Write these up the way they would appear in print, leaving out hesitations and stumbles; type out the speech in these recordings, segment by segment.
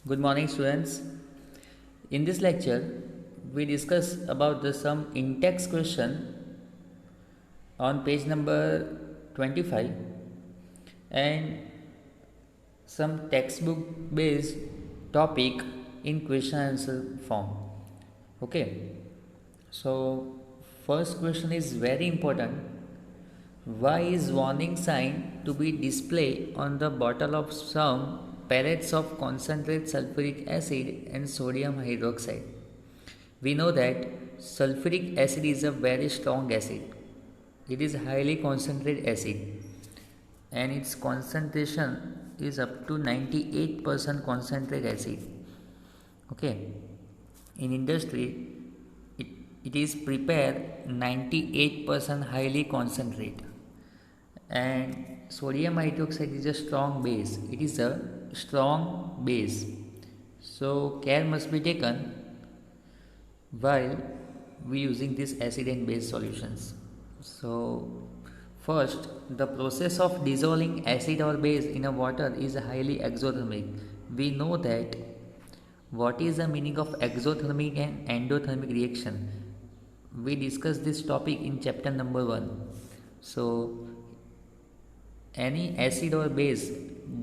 Good morning, students. In this lecture, we discuss about the some in-text question on page number 25 and some textbook based topic in question answer form. Okay. So, first question is very important. Why is warning sign to be displayed on the bottle of some pellets of concentrated sulfuric acid and sodium hydroxide? We know that sulfuric acid is a very strong acid. It is highly concentrated acid and its concentration is up to 98% concentrated acid. Okay. In industry, it, it is prepared 98% highly concentrate, and sodium hydroxide is a strong base. It is a strong base, so care must be taken while we using this acid and base solutions. So first, the process of dissolving acid or base in a water is highly exothermic. We know that what is the meaning of exothermic and endothermic reaction. We discussed this topic in chapter number 1. So any acid or base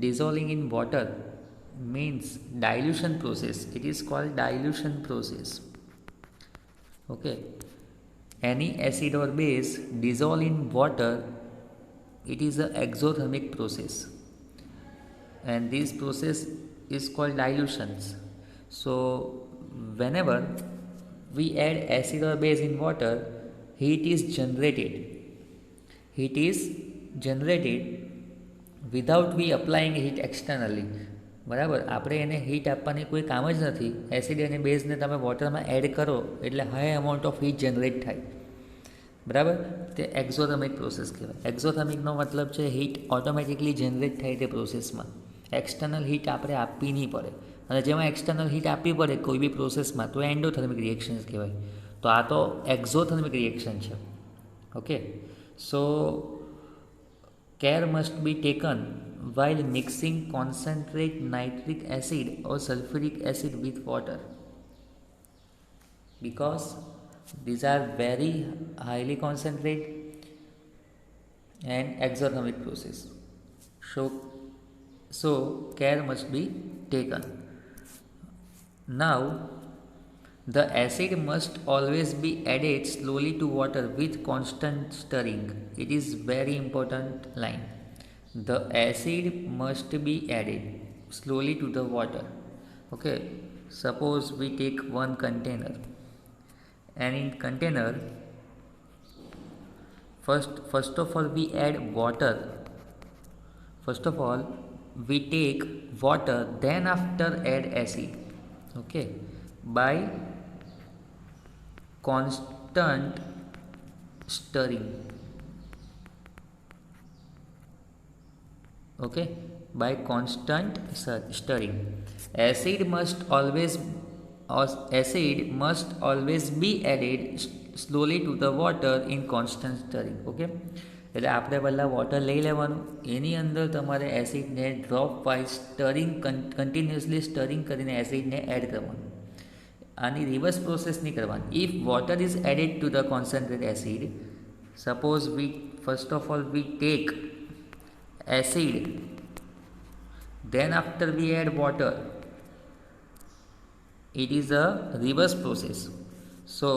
dissolving in water means dilution process. It is called dilution process. Okay. Any acid or base dissolve in water, it is a exothermic process, and this process is called dilutions. So whenever we add acid or base in water, heat is generated. Heat is generated without we applying heat externally. બરાબર, આપણે એને heat આપવાની કોઈ કામ જ નથી. Acid અને બેઝને તમે વોટરમાં એડ કરો એટલે high amount of heat generate થાય. બરાબર, તે એક્ઝોથર્મિક પ્રોસેસ કહેવાય. એક્ઝોથર્મિકનો મતલબ છે હીટ ઓટોમેટિકલી જનરેટ થાય તે પ્રોસેસમાં. એક્સટર્નલ હીટ આપણે આપવી નહીં પડે, અને જેમાં એક્સટર્નલ હીટ આપવી પડે કોઈ બી પ્રોસેસમાં તો એન્ડોથર્મિક રિએક્શન્સ કહેવાય. તો આ તો એક્ઝોથર્મિક રિએક્શન છે. Okay. So care must be taken while mixing concentrate nitric acid or sulfuric acid with water, because these are very highly concentrated and exothermic process. So care must be taken. Now the acid must always be added slowly to water with constant stirring. It is very important line. The acid must be added slowly to the water. Okay. Suppose we take one container, and in container first of all we add water. First of all we take water, then after add acid. Okay. By constant stirring. Okay, by constant stirring. Acid must always be added slowly to the water in constant stirring. Okay, એટલે આપણે પહેલાં water લઈ લેવાનું, એની અંદર તમારે એસિડને drop wise stirring continuously stirring કરીને એસિડને એડ કરવાનું. આની રિવર્સ પ્રોસેસ નહીં કરવાની. If water is added to the concentrate acid, suppose we first of all we take acid, then after we add water, it is a reverse process. So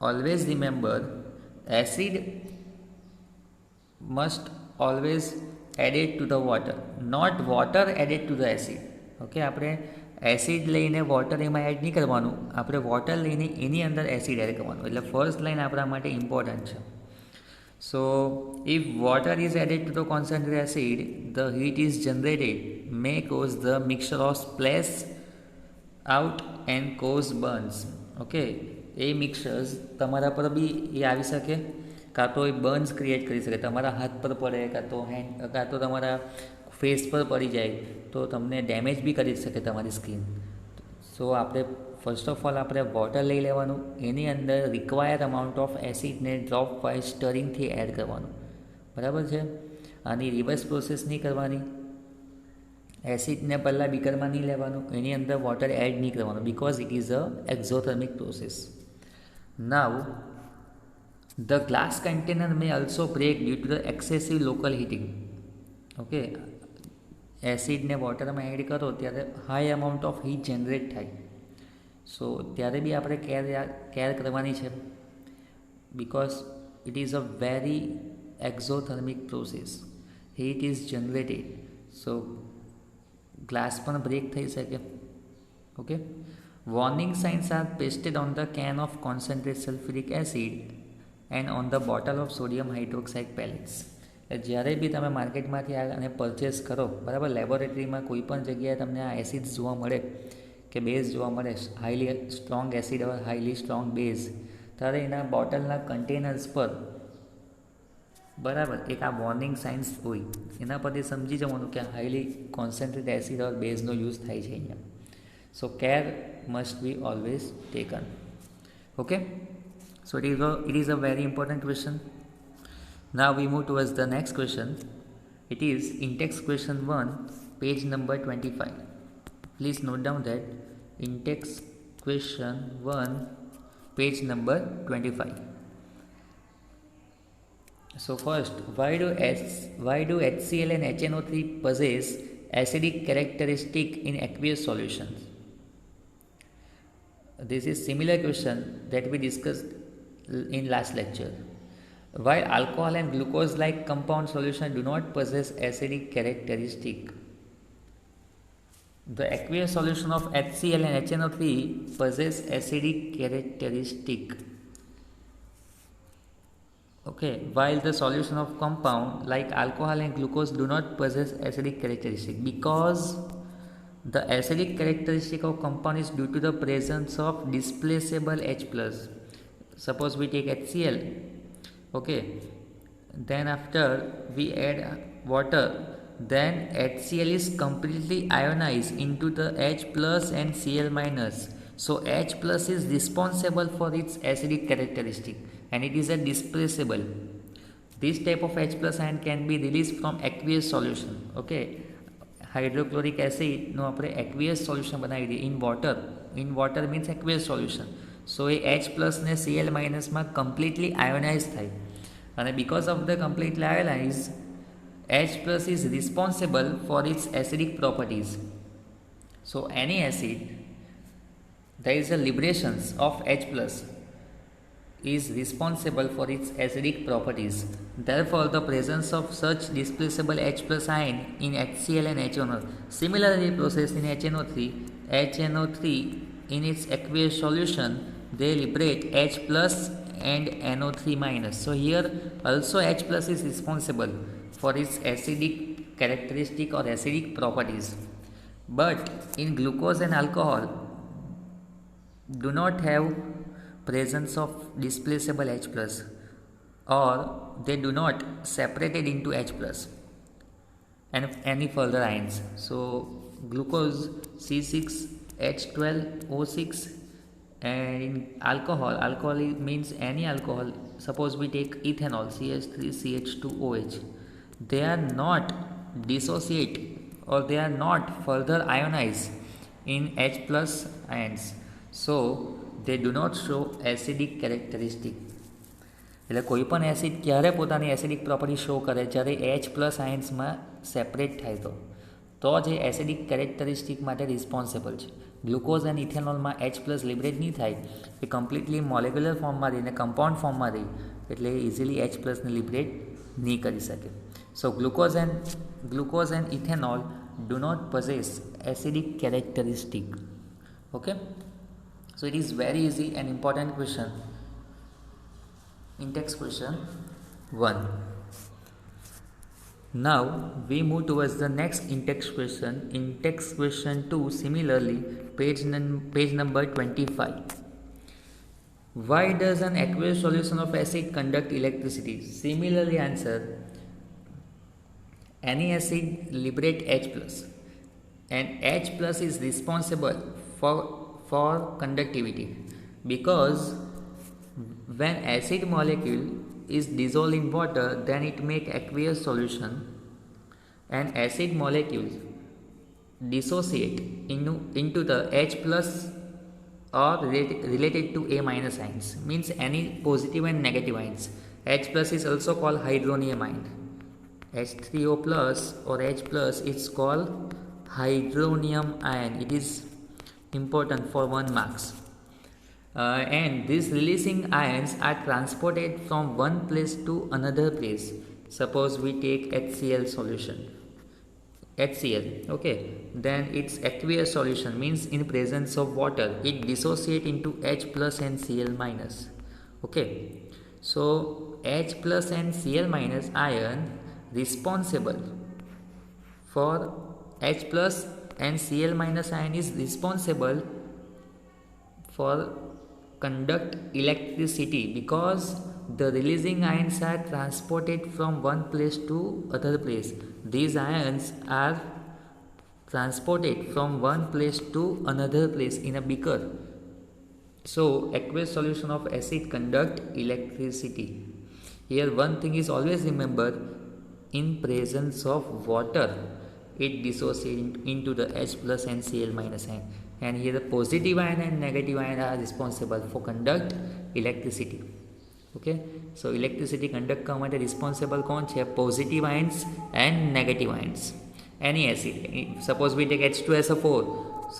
always remember, acid must always added to the water, not water added to the acid. Okay, આપણે acid લઈને water એમાં add નહીં કરવાનું, આપણે water લઈને એની અંદર acid add કરવાનું. એટલે ફર્સ્ટ લાઈન આપણા માટે ઇમ્પોર્ટન્ટ છે. So if water is added to the concentrated acid, the heat is generated may cause the mixture of splash out and cause burns. Okay, એ મિક્સર્સ તમારા પર બી એ આવી શકે, કાં તો એ બર્ન્સ ક્રિએટ કરી શકે, તમારા હાથ પર પડે, કાં તો તમારા ફેસ પર પડી જાય તો તમને ડેમેજ બી કરી શકે તમારી સ્કિન. સો આપણે ફર્સ્ટ ઓફ ઓલ આપણે વોટર લઈ લેવાનું, એની અંદર રિક્વાયર્ડ અમાઉન્ટ ઓફ એસિડને ડ્રોપ વાઇઝ સ્ટરિંગથી એડ કરવાનું. બરાબર છે. આની રિવર્સ પ્રોસેસ નહીં કરવાની. એસિડને પહેલાં બીકરમાં નહીં લેવાનું, એની અંદર વોટર એડ નહીં કરવાનું, because it is a exothermic process. Now the glass container may also break due to the excessive local heating. Okay, એસિડને વોટરમાં એડ કરો ત્યારે high amount of heat generate થાય. સો ત્યારે બી આપણે કેર કરવાની છે, because it is a very exothermic process. Heat is generated, so glass પણ બ્રેક થઈ શકે. Okay, warning signs are pasted on the can of concentrate sulphuric acid and on the bottle of sodium hydroxide pellets. જ્યારે બી તમે માર્કેટમાંથી અને purchase કરો, બરાબર, લેબોરેટરીમાં કોઈ પણ જગ્યાએ તમને આ એસિડ્સ જોવા મળે કે બેઝ જોવા મળે, હાઈલી સ્ટ્રોંગ એસિડ ઓર હાઈલી સ્ટ્રોંગ બેઝ, ત્યારે એના બોટલના કન્ટેનર્સ પર, બરાબર, એક આ વોર્નિંગ સાઇન્સ હોય, એના પરથી સમજી જવાનું કે હાઈલી કોન્સન્ટ્રેટ એસિડ ઓર બેઝનો યુઝ થાય છે અહીંયા. So care must be always taken. Okay, so it is a very important question. Now we move towards the next question. It is in text question 1, page number 25. Please note down that in text question 1, page number 25. So first, why do HCl and HNO3 possess acidic characteristic in aqueous solutions? This is similar question that we discussed in last lecture. While alcohol and glucose like compound solution do not possess acidic characteristic, the aqueous solution of HCl and HNO3 possess acidic characteristic. Okay, while the solution of compound like alcohol and glucose do not possess acidic characteristic, because the acidic characteristic of compound is due to the presence of displaceable H plus. Suppose we take HCl, okay, then after we add water, then HCl is completely ionized into the H plus and Cl minus. So H plus is responsible for its acidic characteristic and it is a displaceable. This type of H plus ion can be released from aqueous solution. Okay, hydrochloric એસિડનું આપણે aqueous solution બનાવી દઈએ in water means aqueous solution. So એ H પ્લસને Cl માઇનસમાં completely ionize થાય, અને because of the completely ionize, H plus is responsible for its acidic properties. So any acid, there is a liberations of H plus is responsible for its acidic properties. Therefore, the presence of such displaceable H plus ion in HCl and HNO. Similarly, process in HNO3 in its aqueous solution, they liberate H plus and NO3 minus. So here also H plus is responsible for its acidic characteristic or acidic properties. But in glucose and alcohol do not have presence of displaceable H plus, or they do not separated into H plus and any further ions. So glucose C6H12O6, and in alcohol means any alcohol. Suppose we take ethanol, CH3CH2OH, they are not dissociate or they are not further ionized in H plus ions, so they do not show acidic characteristic. એટલે કોઈ પણ acid ક્યારે પોતાની acidic property show કરે, જ્યારે H plus આયન્સમાં separate થાય તો જ એ એસિડિક કેરેક્ટરિસ્ટિક માટે રિસ્પોન્સિબલ છે. ગ્લુકોઝ એન્ડ ઇથેનોલમાં H પ્લસ લિબરેટ નહીં થાય, એ કમ્પ્લીટલી મોલેક્યુલર ફોર્મમાં રહીને કમ્પાઉન્ડ ફોર્મમાં રહી, એટલે ઇઝીલી H પ્લસને લિબરેટ નહીં કરી શકે. So glucose and ethanol do not possess acidic characteristic. Okay, so it is very easy and important question in text question 1. Now we move towards the next in text question 2, similarly page number 25. Why does an aqueous solution of acid conduct electricity? Similarly answer, any acid liberate H plus and H plus is responsible for conductivity, because when acid molecule is dissolved in water, then it make aqueous solution, and acid molecules dissociate into the H plus or related to A minus ions, means any positive and negative ions. H plus is also called hydronium ion. H3O plus or H plus is called hydronium ion. It is important for 1 marks. And these releasing ions are transported from one place to another place. Suppose we take HCl solution. HCl, okay, then its aqueous solution, means in presence of water it dissociate into H plus and Cl minus. Okay, so H plus and Cl minus ion responsible for H plus and Cl minus ion is responsible for conduct electricity, because the releasing ions are transported from one place to other place. These ions are transported from one place to another place in a beaker. So aqueous solution of acid conduct electricity. Here one thing is always remember, in presence of water it dissociates into the H plus and Cl minus ion, and here the positive ion and negative ion are responsible for conduct electricity. Okay, so electricity conduct કરવા માટે responsible કોણ છે? Positive ions and negative ions. Any acid, suppose we take H2SO4,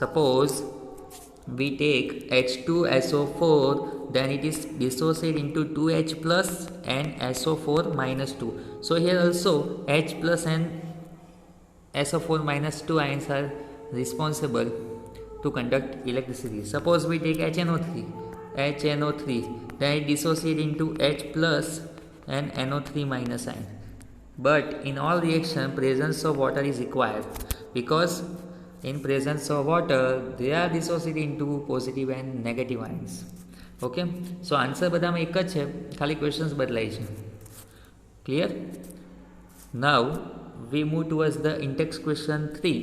suppose we take H2SO4, then it is dissociated into 2H plus and SO4 minus 2. So here also H plus and SO4 minus 2 ions are responsible to conduct electricity. Suppose we take HNO3, then it dissociates into H plus and NO3 minus ion. But in all reaction presence of water is required, because in presence of water they are dissociated into positive and negative ions. Okay, so answer બધામાં એક જ છે, ખાલી questions બદલાય છે. Clear? Now we move towards the in-text question 3.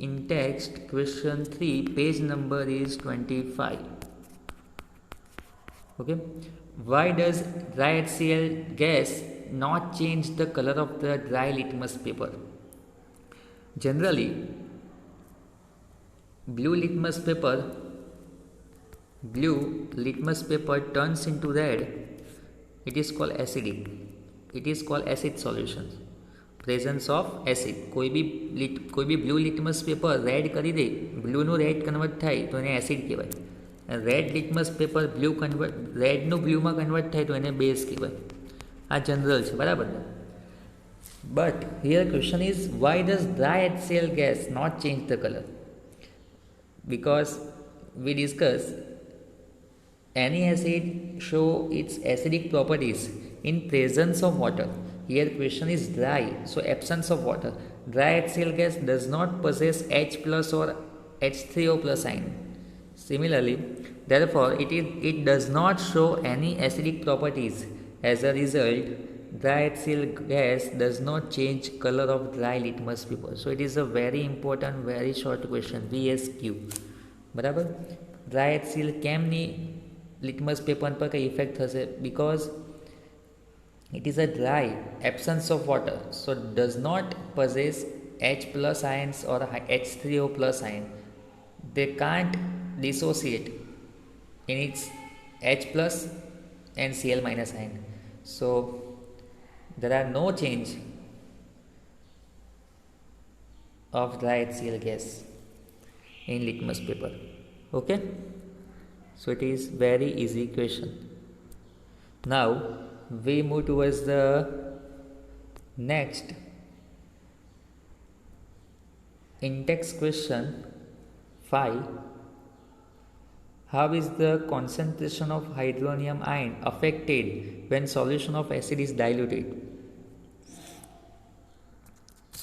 In-text question 3, page number is 25. Okay, why does dry HCl gas not change the color of the dry litmus paper? Generally, blue litmus paper turns into red. It is called acidic. It is called acid solution. Presence of acid. कोई भी blue litmus paper red करी दे, blue નું red convert થાય તો એને acid કહેવાય. Red litmus paper રેડનું બ્લુમાં convert થાય તો એને બેઝ કહેવાય. આ જનરલ છે, બરાબર ને? But here question is, why does dry HCl gas not change the colour? Because we discuss any acid show its acidic properties in presence of water. Here question is dry, so absence of water. Dry HCl gas does not possess H plus or H3O plus ion. Similarly, therefore it does not show any acidic properties. As a result, dry HCl gas does not change color of dry litmus paper. So it is a very important, very short question, VSQ. બરાબર? Dry HCl કેમની litmus paper પર કઈ effect થશે? Because it is a dry, absence of water, so does not possess H plus ions or H3O plus ion. They can't dissociate in its H plus and Cl minus ion. So there are no change of dry HCl gas in litmus paper. Okay, so it is very easy question. Now we move towards the next in-text question 5. How is the concentration of hydronium ion affected when solution of acid is diluted?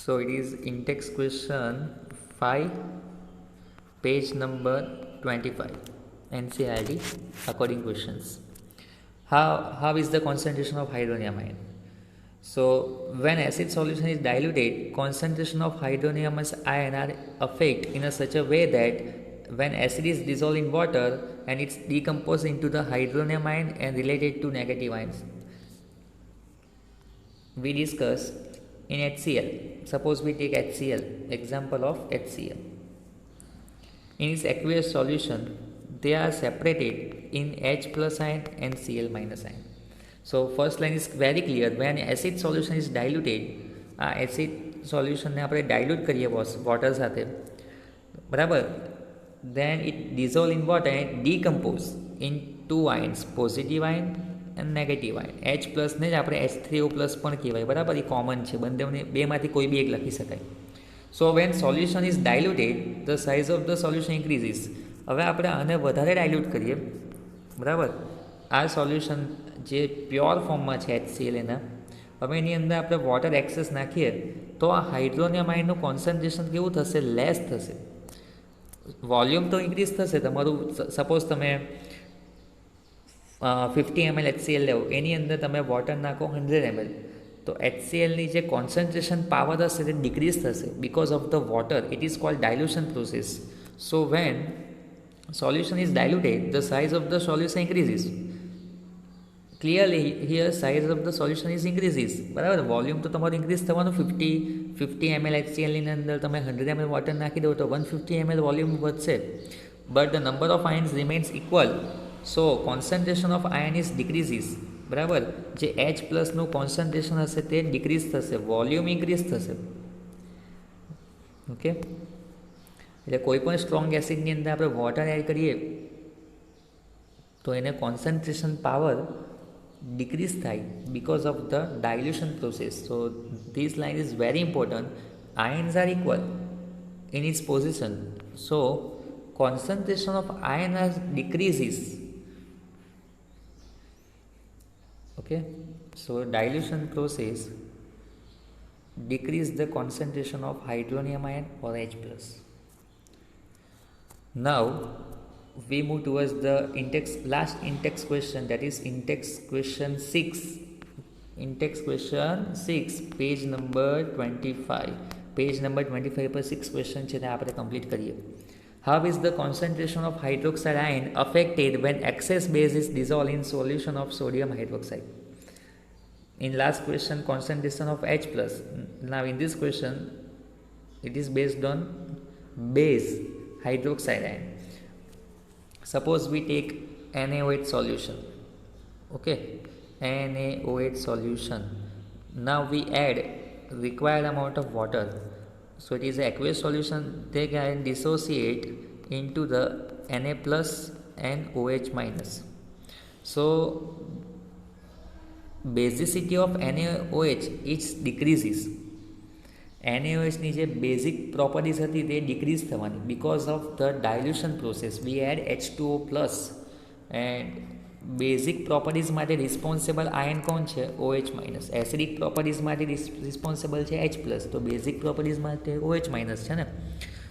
So it is in-text question 5, page number 25, NCERT according questions. How is the concentration of hydronium ion? So when acid solution is diluted, concentration of hydronium ion are affected in such a way that when acid is dissolved in water and it's decomposed into the hydronium ion and related to negative ions. We discuss in HCl. Suppose we take HCl, example of HCl. In its aqueous solution, they are separated in H plus ion and Cl minus ion. So first line is very clear. When acid solution is diluted, આ acid સોલ્યુશનને આપણે dilute કરીએ water સાથે, બરાબર, then it dissolve in water and decompose in two ions, positive ion and negative ion. H પ્લસને જ આપણે H3O plus પણ કહેવાય, બરાબર, એ કોમન છે, બંને બેમાંથી કોઈ બી એક લખી શકાય. So when solution is diluted the size of the solution increases. હવે આપણે આને વધારે ડાયલ્યુટ કરીએ, બરાબર, આ સોલ્યુશન જે પ્યોર ફોર્મમાં છે HCl એના, હવે એની અંદર આપણે વોટર એક્સેસ નાખીએ તો આ હાઇડ્રોનિયમ આયનનું કોન્સન્ટ્રેશન કેવું થશે? લેસ થશે. વોલ્યુમ તો ઇન્ક્રીઝ થશે તમારું. સપોઝ તમે 50 ml HCl લેવો, એની અંદર તમે વોટર નાખો 100 ml, તો HClની જે કોન્સન્ટ્રેશન પાવર હશે તે ડિક્રીઝ થશે because of the water. It is called ડાયલ્યુશન process. So when solution is diluted, the size of the solution increases. Clearly here size of the solution is increases, બરાબર. Volume તો તમારું increase થવાનું. 50 ml HClની અંદર તમે 100 ml water નાખી દો તો 150 ml volume વધશે, but the number of ions remains equal. So concentration of ion is decreases, બરાબર. જે H પ્લસનું કોન્સન્ટ્રેશન હશે તે ડિક્રીઝ થશે, વોલ્યુમ ઇન્ક્રીઝ થશે. ઓકે, એટલે કોઈ પણ સ્ટ્રોંગ એસિડની અંદર આપણે વોટર એડ કરીએ તો એને કોન્સન્ટ્રેશન પાવર ડિક્રીઝ થાય because of the dilution process. So this line is very important. Ions are equal in its position, so concentration of ion decreases. Okay, so dilution process decrease the concentration of hydronium ion or H plus. Now we move towards the last in-text question, that is in-text question 6. In-text question 6, page number 25. Page number 25 પર 6 question છે તે આપણે complete કરીએ. How is the concentration of hydroxide ion affected when excess base is dissolved in solution of sodium hydroxide? In last question, concentration of H plus. Now in this question, it is based on base hydroxide ion. Suppose we take NaOH solution. Okay, NaOH solution. Now we add required amount of water. So it is an aqueous solution. They can dissociate into the Na plus and OH minus. So basicity of NaOH it decreases. NaOH ની જે basic properties હતી તે decrease થવાની because of the dilution process. We add H2O plus and basic properties માટે responsible ion કોણ છે? OH minus. Acidic properties માટે responsible છે H પ્લસ, તો બેઝિક પ્રોપર્ટીઝ માટે OH માઇનસ છે ને,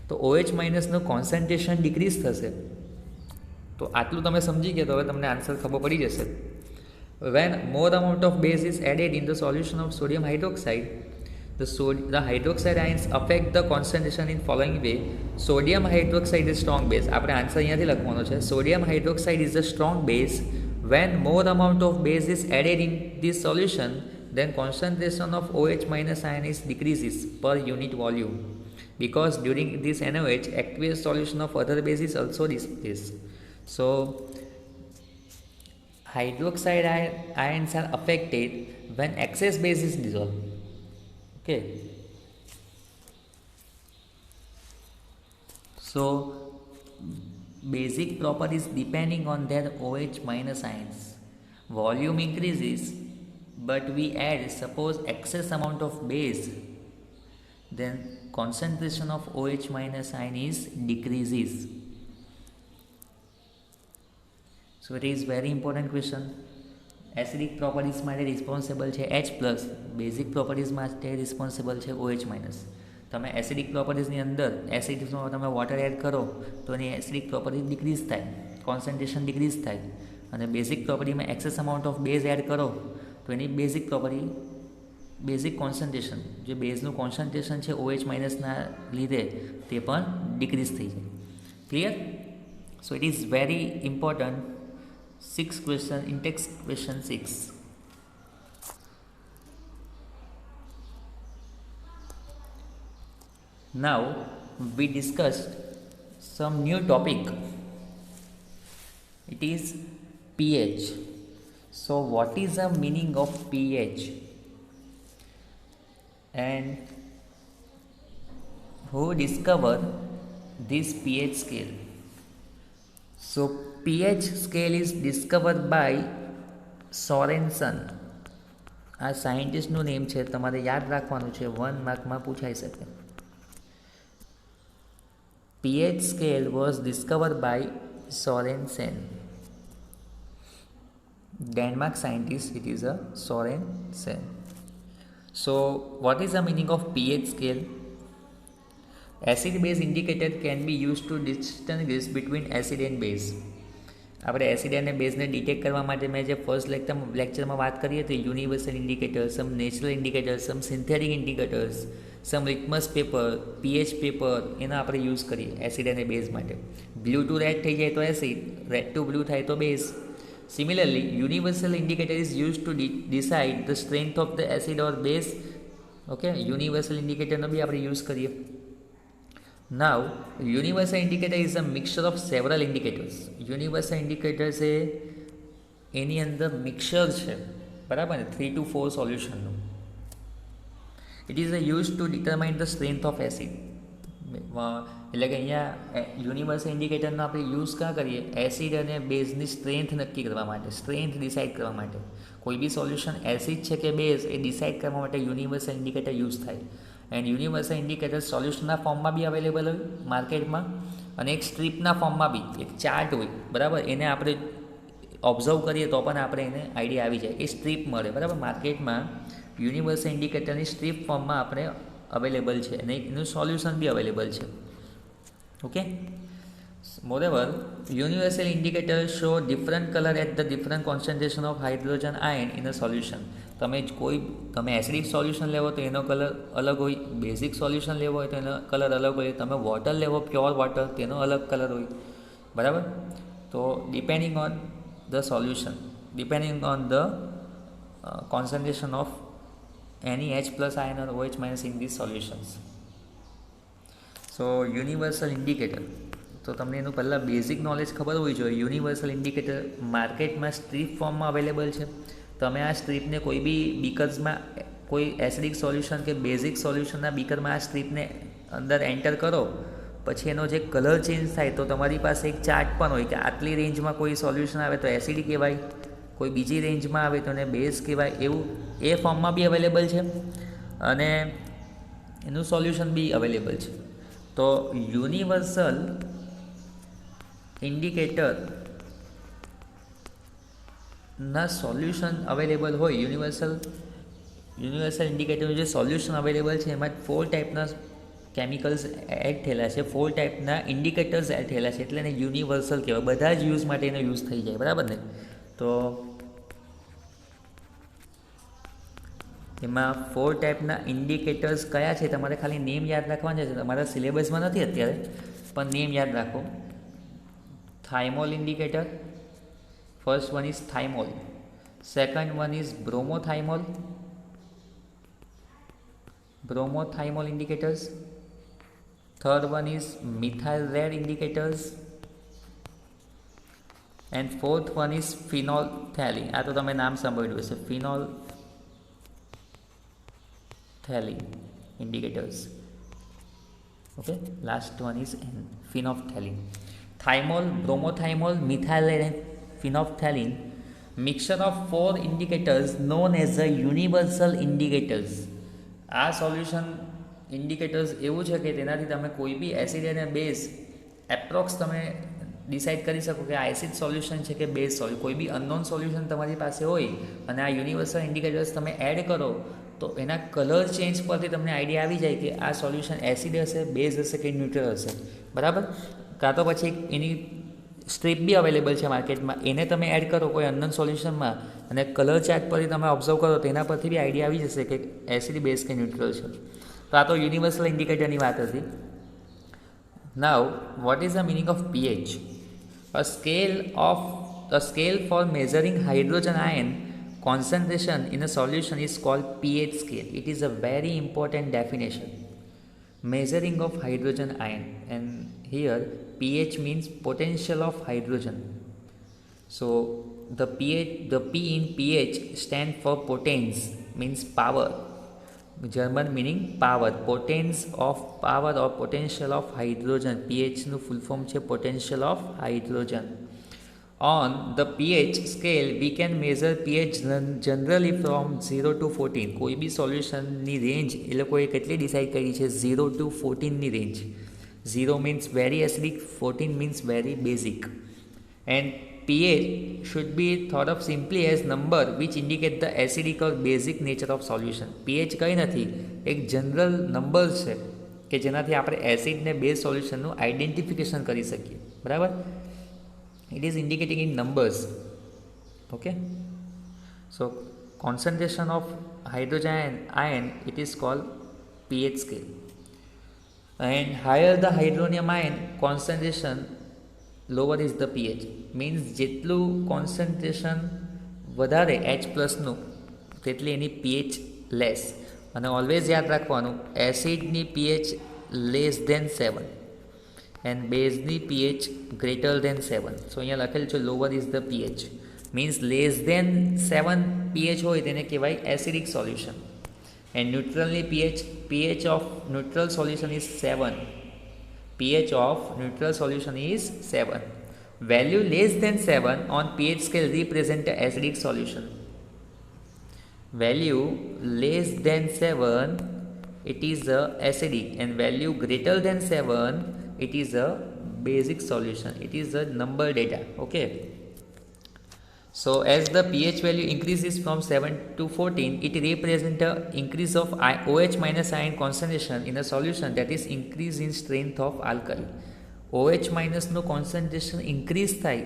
તો OH માઇનસનું કોન્સન્ટ્રેશન ડિક્રીઝ થશે. તો આટલું તમે સમજી ગયા તો હવે તમને આન્સર ખબર પડી જશે. When more amount of base is added in the solution of sodium hydroxide, the hydroxide ions affect the concentration in following way. Sodium hydroxide is strong base. આપણે આન્સર અહીંયાથી લખવાનો છે. Sodium hydroxide is a strong base. When more amount of base is added in this solution, then concentration of OH minus ion is decreases per unit volume, because during this NaOH aqueous solution of other base is also displaced. So hydroxide ions are affected when excess base is dissolved. Okay, so basic properties depending on their OH minus ions. Volume increases, but we add suppose excess amount of base, then concentration of OH minus ion is decreases. So it is very important question. Acidic properties માટે responsible છે H plus, basic properties માટે responsible છે OH minus. તમે acidic પ્રોપર્ટીઝની અંદર એસિડનો તમે water add કરો તો એની એસિડિક પ્રોપર્ટી ડિક્રીઝ થાય, કોન્સન્ટ્રેશન ડિક્રીઝ થાય, અને બેઝિક પ્રોપર્ટીમાં excess amount of base add કરો તો એની બેઝિક પ્રોપર્ટી, બેઝિક કોન્સન્ટ્રેશન, જે બેઝનું કોન્સન્ટ્રેશન છે OH માઇનસના લીધે તે પણ ડિક્રીઝ થઈ જાય. Clear? So it is very important. 6 question, in-text question 6. Now we discussed some new topic. It is pH. So what is the meaning of pH and who discovered this pH scale? So pH scale is discovered by સોરેનસન. આ સાયન્ટિસ્ટનું name છે, તમારે યાદ રાખવાનું છે, 1 માર્કમાં પૂછાઈ શકે. pH scale was discovered by Sorensen. Denmark scientist, it is a Sorensen. So what is the meaning of pH scale? Acid base indicator can be used to distinguish between acid and base. આપણે acid અને બેઝને detect કરવા માટે મેં જે first લેક્ચરમાં વાત કરી હતી, યુનિવર્સલ ઇન્ડિકેટર્સ, સમ નેચરલ ઇન્ડિકેટર્સ, સમ સિન્થેટિક ઇન્ડિકેટર્સ, સમ લિટમસ પેપર, પીએચ પેપર, એના આપણે યુઝ કરીએ એસિડ અને બેઝ માટે. બ્લુ ટુ રેડ થઈ જાય તો એસિડ, રેડ ટુ બ્લુ થાય તો base. Similarly universal indicator is use to decide the strength of the acid or base. Okay, universal ઇન્ડિકેટરનો બી આપણે યુઝ કરીએ. Now, universal indicator is a mixture of several indicators. Universal indicators એ એની અંદર mixer છે, બરાબર ને, 3 to 4 સોલ્યુશનનું. It is use to determine the strength of acid. એટલે કે અહીંયા યુનિવર્સલ ઇન્ડિકેટરનો આપણે યુઝ ક્યાં કરીએ? એસિડ અને બેઝની સ્ટ્રેન્થ નક્કી કરવા માટે, સ્ટ્રેન્થ ડિસાઇડ કરવા માટે. કોઈ બી સોલ્યુશન એસિડ છે કે બેઝ એ ડિસાઇડ કરવા માટે યુનિવર્સલ ઇન્ડિકેટર યુઝ થાય. એન્ડ યુનિવર્સલ ઇન્ડિકેટર સોલ્યુશનના ફોર્મમાં બી અવેલેબલ હોય માર્કેટમાં, અને એક સ્ટ્રીપના ફોર્મમાં બી, એક ચાર્ટ હોય, બરાબર, એને આપણે ઓબ્ઝર્વ કરીએ તો પણ આપણે એને આઈડિયા આવી જાય. એ સ્ટ્રીપ મળે, બરાબર, માર્કેટમાં યુનિવર્સલ ઇન્ડિકેટરની સ્ટ્રીપ ફોર્મમાં આપણે અવેલેબલ છે, અને એનું સોલ્યુશન બી અવેલેબલ છે. Okay, moreover universal indicators show different color at the different concentration of hydrogen ion in a solution. તમે એસિડિક સોલ્યુશન લેવો તો એનો કલર અલગ હોય, બેઝિક સોલ્યુશન લેવો હોય તો એનો કલર અલગ હોય, તમે વોટર લેવો પ્યોર વોટર તેનો અલગ કલર હોય, બરાબર. તો depending on the solution, depending on the concentration of any H plus ion or OH minus in these solutions. So universal indicator, તો તમને એનું પહેલાં બેઝિક નોલેજ ખબર હોવી જોઈએ. યુનિવર્સલ ઇન્ડિકેટર માર્કેટમાં સ્ટ્રીપ ફોર્મમાં અવેલેબલ છે. તમે આ સ્ટ્રીપને કોઈ બી બીકર્સમાં, કોઈ એસિડિક સોલ્યુશન કે બેઝિક સોલ્યુશનના બીકરમાં આ સ્ટ્રીપને અંદર એન્ટર કરો, પછી એનો જે કલર ચેન્જ થાય તો તમારી પાસે એક ચાર્ટ પણ હોય કે આટલી રેન્જમાં કોઈ સોલ્યુશન આવે તો એસિડ કહેવાય, કોઈ બીજી રેન્જમાં આવે તો એને બેઝ કહેવાય. એવું એ ફોર્મમાં બી અવેલેબલ છે અને એનું સોલ્યુશન બી અવેલેબલ છે. તો યુનિવર્સલ ઇન્ડિકેટરના સોલ્યુશન અવેલેબલ હોય, યુનિવર્સલ ઇન્ડિકેટરનું જે સોલ્યુશન અવેલેબલ છે એમાં 4 ટાઈપના કેમિકલ્સ એડ થયેલા છે, 4 ટાઈપના ઇન્ડિકેટર્સ એડ થયેલા છે, એટલે એને યુનિવર્સલ કહેવાય. બધા જ યુઝ માટે એનો યુઝ થઈ જાય, બરાબર ને. તો એમાં 4 ટાઈપના ઇન્ડિકેટર્સ કયા છે તમારે ખાલી નેમ યાદ રાખવાના છે. તમારા સિલેબસમાં નથી અત્યારે, પણ નેમ યાદ રાખો. Thymol indicator, first one is thymol, second one is bromothymol indicators, third one is methyl red indicators, and fourth one is phenolphthalein. આ તો તમે નામ સાંભળ્યું હશે, phenolphthalein indicators. Okay, last one is phenolphthalein. Thymol, bromothymol, methyl red and phenolphthalein, mixture of 4 indicators known as the universal indicators. આ solution indicators એવું છે કે તેનાથી તમે કોઈ બી એસિડ અને બેઝ એપ્રોક્સ તમે ડિસાઇડ કરી શકો કે આ એસિડ સોલ્યુશન છે કે બેઝ સોલ્યુશન. કોઈ બી અનનોન સોલ્યુશન તમારી પાસે હોય અને આ યુનિવર્સલ ઇન્ડિકેટર્સ તમે એડ કરો તો એના કલર ચેન્જ પરથી તમને આઈડિયા આવી જાય કે આ સોલ્યુશન એસિડ હશે, બેઝ હશે કે ન્યુટ્રલ હશે, બરાબર. કાં તો પછી એની સ્ટ્રીપ બી અવેલેબલ છે માર્કેટમાં, એને તમે એડ કરો કોઈ અનનોન સોલ્યુશનમાં અને કલર ચાર્ટ પરથી તમે ઓબ્ઝર્વ કરો તો એના પરથી બી આઈડિયા આવી જશે કે એસિડ, બેઝ કે ન્યુટ્રલ છે. તો આ તો યુનિવર્સલ ઇન્ડિકેટરની વાત હતી. નાઉ what is the meaning of pH? A scale for measuring hydrogen ion concentration in a solution is called pH scale. It is a very important definition. measuring of hydrogen ion, and here pH means potential of hydrogen. So the P in pH stand for potens, means power. German meaning power. Potens of power or potential of hydrogen. pH નું full form છે potential of hydrogen. On the pH scale we can measure pH generally from 0 to 14. કોઈ બી સોલ્યુશનની range એ લોકોએ કેટલી decide કરી છે? 0 to 14ની range. 0 means very acidic, 14 means very basic. And pH should be thought of simply as number which indicate the acidic or basic nature of solution. pH કંઈ નથી, એક general number છે કે જેનાથી આપણે એસિડ ને બેઝ સોલ્યુશનનું આઈડેન્ટિફિકેશન કરી શકીએ. બરાબર? It is indicating in numbers. Okay, so concentration of hydrogen ion, it is called pH scale. And higher the hydronium ion concentration, lower is the pH. means જેટલું concentration વધારે H+ નું તેટલી એની pH less. અને always યાદ રાખવાનું, એસિડની pH less than 7 and baseની pH greater than 7. So અહીંયા લખેલ છે lower is the pH. means less than 7 pH હોય તેને કહેવાય acidic solution. And neutralની pH of neutral solution is 7. pH of neutral solution is 7. Value less than 7 on pH scale represent an acidic solution. Value less than 7, it is a acidic, and value greater than 7, it is a basic solution. It is a number data. Okay, so as the pH value increases from 7 to 14, it represents an increase of OH minus ion concentration in a solution, that is increase in strength of alkali. OH minus no concentration increase થાય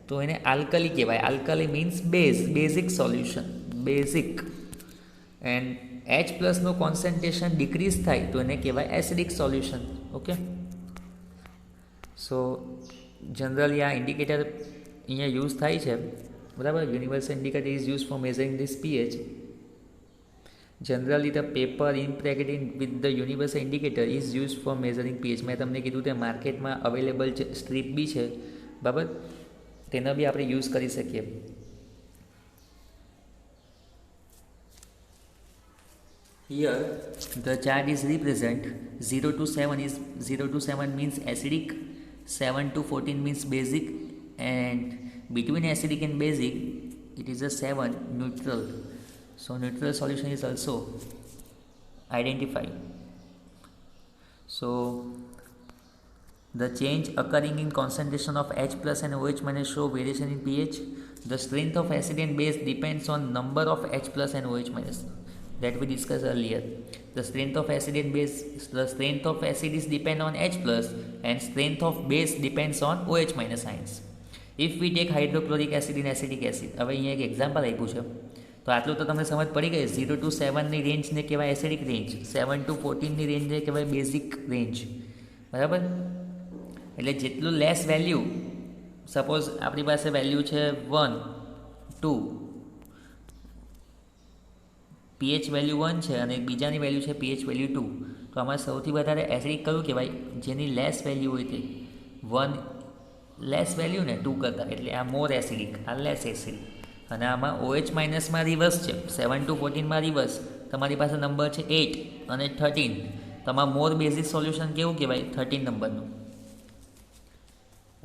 તો એને alkali કહેવાય. alkali means base, basic solution, basic. and H+ no concentration decrease થાય તો એને કહેવાય acidic solution. Okay, so generally આ indicator અહીંયા યુઝ થાય છે. બરાબર? Universal indicator is use for measuring this pH. Generally the paper impregnated with the universal indicator is use for measuring pH. મેં તમને કીધું તે માર્કેટમાં અવેલેબલ છે, સ્ટ્રીપ બી છે. બરાબર? તેનો બી આપણે યુઝ કરી શકીએ. Here the chart is represent 0 to 7 is 0 to 7 means acidic, 7 to 14 means basic, and between acidic and basic it is a 7 neutral. So neutral solution is also identified. So the change occurring in concentration of H+ and OH minus show variation in pH. The strength of acid and base depends on number of H+ and OH minus that we discussed earlier. The strength of acid and base, the strength of acid is depend on H+ and strength of base depends on OH minus ions. If we take hydrochloric acid in acetic acid, હવે અહીંયા એક example આપ્યું છે તો આટલું તો તમને સમજ પડી ગઈ. 0 to 7ની રેન્જને કહેવાય એસિડિક રેન્જ, 7 to 14ની રેન્જને કહેવાય બેઝિક રેન્જ. બરાબર? એટલે જેટલું લેસ વેલ્યુ, સપોઝ આપણી પાસે વેલ્યુ છે 1, 2, pH વેલ્યુ 1 છે અને બીજાની વેલ્યુ છે pH વેલ્યુ 2, તો આમાં સૌથી વધારે એસિડિક કયું કહેવાય? જેની લેસ વેલ્યુ હોય તે. 1 લેસ વેલ્યુ ને 2 કરતાં, એટલે આ મોર એસિડિક, આ લેસ એસિડિક. અને આમાં OH માઇનસમાં રિવર્સ છે, 7 to 14માં રિવર્સ. તમારી પાસે નંબર છે 8 અને 13, તમારું મોર બેઝિક સોલ્યુશન કેવું કહેવાય? 13 નંબરનું.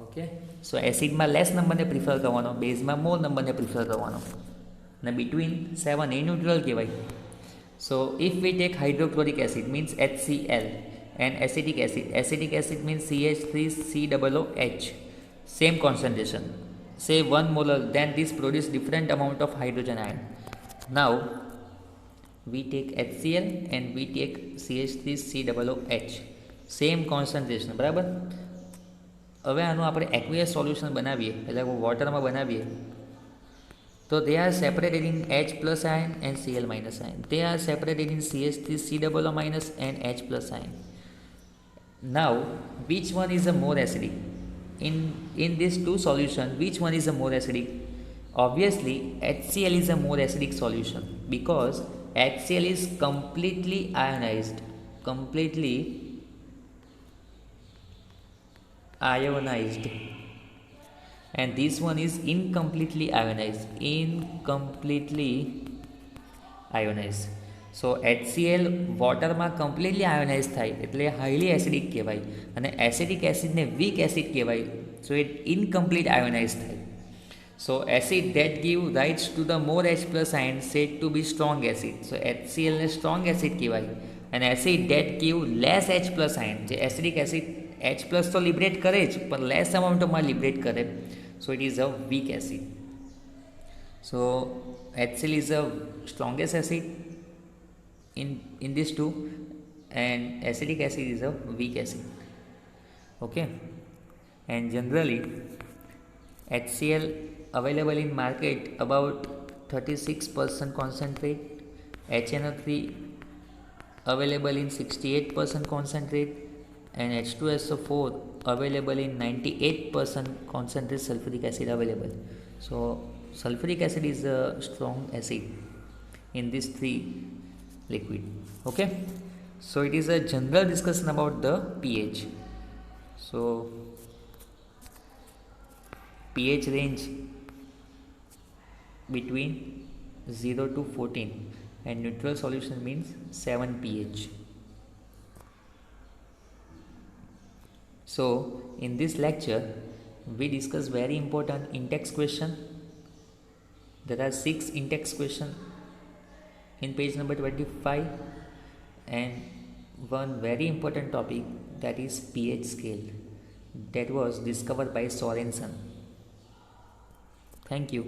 ઓકે, સો એસિડમાં લેસ નંબરને પ્રિફર કરવાનો, બેઝમાં મોર નંબરને પ્રિફર કરવાનો, અને બિટવીન 7 એ ન્યુટ્રલ કહેવાય. સો if we take hydrochloric acid means HCl and acetic acid means CH3COOH, same concentration, say 1 molar, then this produce different amount of hydrogen ion. Now we take HCl and we take CH3COOH, same concentration. બરાબર? હવે આનું આપણે aqueous solution બનાવીએ, એટલે વોટરમાં બનાવીએ, તો they are separated in H+ ion and Cl- ion. They are separated in CH3COO- and H+ ion. Now which one is a more acidic? In these two solutions, which one is a more acidic? Obviously HCl is a more acidic solution because HCl is completely ionized, completely ionized, and this one is incompletely ionized. So HCl વોટરમાં completely ionize થાય એટલે highly acidic કહેવાય, અને acidic એસિડને week acid કહેવાય. So it incomplete આયોનાઇઝ થાય. So acid that give rise to the more H plus ion said to be strong acid. So HCl ને strong acid કહેવાય, and acid that give less H plus ion, જે acidic acid H plus તો liberate કરે જ પણ less અમાઉન્ટમાં liberate કરે, so it is a weak acid. So HCl is a strongest acid in these two, and acidic acid is a weak acid. Okay, and generally HCl available in market about 36% concentrate, HNO3 available in 68% concentrate, and H2SO4 available in 98% concentrate sulfuric acid available. So sulfuric acid is a strong acid in these three liquid. Okay, so it is a general discussion about the pH. So pH range between 0 to 14, and neutral solution means 7 pH. So in this lecture we discuss very important in-text question. There are 6 in-text questions in page number 25, and one very important topic, that is pH scale, that was discovered by Sorensen. Thank you.